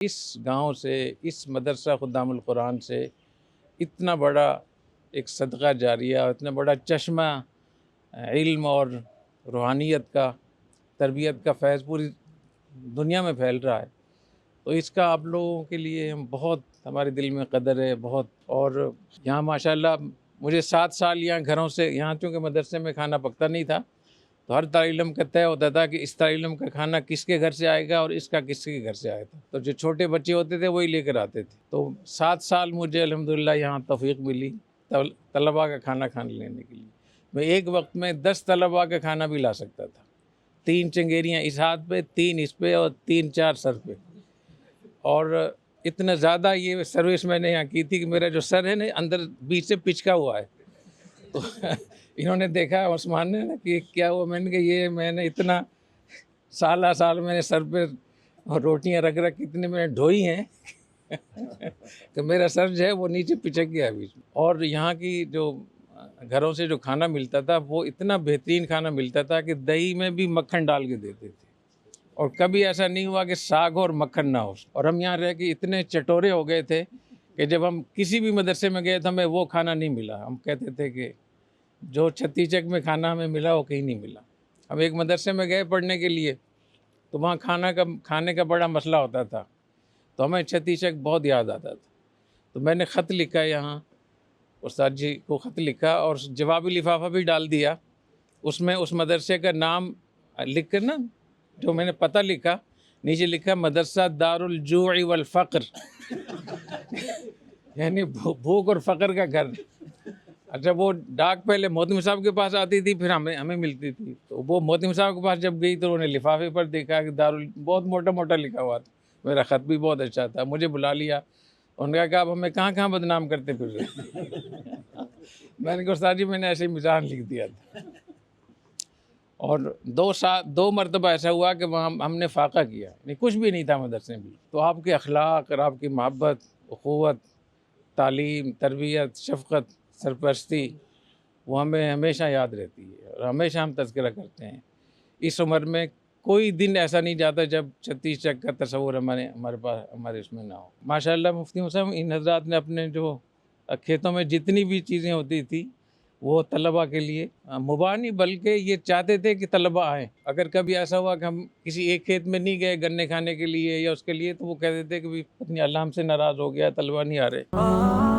اس گاؤں سے، اس مدرسہ خدام القرآن سے اتنا بڑا ایک صدقہ جاریہ اور اتنا بڑا چشمہ علم اور روحانیت کا، تربیت کا فیض پوری دنیا میں پھیل رہا ہے، تو اس کا آپ لوگوں کے لیے ہم بہت، ہمارے دل میں قدر ہے بہت۔ اور یہاں ماشاءاللہ مجھے 7 سال یہاں گھروں سے، یہاں چونکہ مدرسے میں کھانا پکتا نہیں تھا تو ہر طالب علم کا طے ہوتا تھا کہ اس طالب علم کا کھانا کس کے گھر سے آئے گا اور اس کا کس کے گھر سے آیا تھا، تو جو چھوٹے بچے ہوتے تھے وہی لے کر آتے تھے۔ تو 7 سال مجھے الحمدللہ یہاں توفیق ملی طلباء کا کھانا کھانے لینے کے لیے۔ میں ایک وقت میں 10 طلباء کا کھانا بھی لا سکتا تھا، 3 چنگیریاں اس ہاتھ پہ، 3 اس پہ اور 3-4 سر پہ۔ اور اتنا زیادہ یہ سروس میں نے یہاں کی تھی کہ میرا جو سر ہے نا اندر بیچ سے پچکا ہوا ہے، تو انہوں نے دیکھا عثمان نے کہ کیا ہوا، میں نے کہا یہ میں نے اتنا سال میں نے سر پہ روٹیاں رکھ اتنے میں نے ڈھوئی ہیں کہ میرا سر جو ہے وہ نیچے پچک گیا بیچ میں۔ اور یہاں کی جو گھروں سے جو کھانا ملتا تھا وہ اتنا بہترین کھانا ملتا تھا کہ دہی میں بھی مکھن ڈال کے دیتے تھے، اور کبھی ایسا نہیں ہوا کہ ساگ اور مکھن نہ ہو۔ اور ہم یہاں رہ کے اتنے چٹورے ہو گئے تھے کہ جب ہم کسی بھی مدرسے میں گئے تو ہمیں وہ کھانا نہیں ملا، ہم کہتے تھے کہ جو چھتی چک میں کھانا ہمیں ملا وہ کہیں نہیں ملا۔ ہم ایک مدرسے میں گئے پڑھنے کے لیے تو وہاں کھانے کا بڑا مسئلہ ہوتا تھا، تو ہمیں چھتی چک بہت یاد آتا تھا۔ تو میں نے خط لکھا یہاں، استاد جی کو خط لکھا اور جوابی لفافہ بھی ڈال دیا، اس میں اس مدرسے کا نام لکھ کر نا، جو میں نے پتہ لکھا نیچے لکھا مدرسہ دار الجوع والفقر یعنی بھوک اور فقر کا گھر۔ اچھا وہ ڈاک پہلے محتم صاحب کے پاس آتی تھی، پھر ہمیں ملتی تھی، تو وہ محتم صاحب کے پاس جب گئی تو انہوں نے لفافے پر دیکھا کہ بہت موٹا موٹا لکھا ہوا تھا، میرا خط بھی بہت اچھا تھا، مجھے بلا لیا، انہوں نے کہا کہ آپ ہمیں کہاں کہاں بدنام کرتے پھر رہے میں نے کہا استاد جی میں نے ایسے ہی مزاح لکھ دیا تھا۔ اور 2 مرتبہ ایسا ہوا کہ وہاں ہم نے فاقہ کیا، یعنی کچھ بھی نہیں تھا مدرسے میں، تو آپ کے اخلاق اور آپ کی محبت، اخوت، تعلیم، تربیت، شفقت، سرپرستی وہ ہمیں ہمیشہ یاد رہتی ہے اور ہمیشہ ہم تذکرہ کرتے ہیں۔ اس عمر میں کوئی دن ایسا نہیں جاتا جب چھتیس چک کا تصور ہمارے پاس، ہمارے اس میں نہ ہو۔ ماشاءاللہ مفتی صاحب ان حضرات نے اپنے جو کھیتوں میں جتنی بھی چیزیں ہوتی تھی وہ طلباء کے لیے مباح نہیں، بلکہ یہ چاہتے تھے کہ طلباء آئیں۔ اگر کبھی ایسا ہوا کہ ہم کسی ایک کھیت میں نہیں گئے گنے کھانے کے لیے یا اس کے لیے، تو وہ کہتے تھے کہ پتہ نہیں اللہ ہم سے ناراض ہو گیا، طلباء نہیں آ رہے۔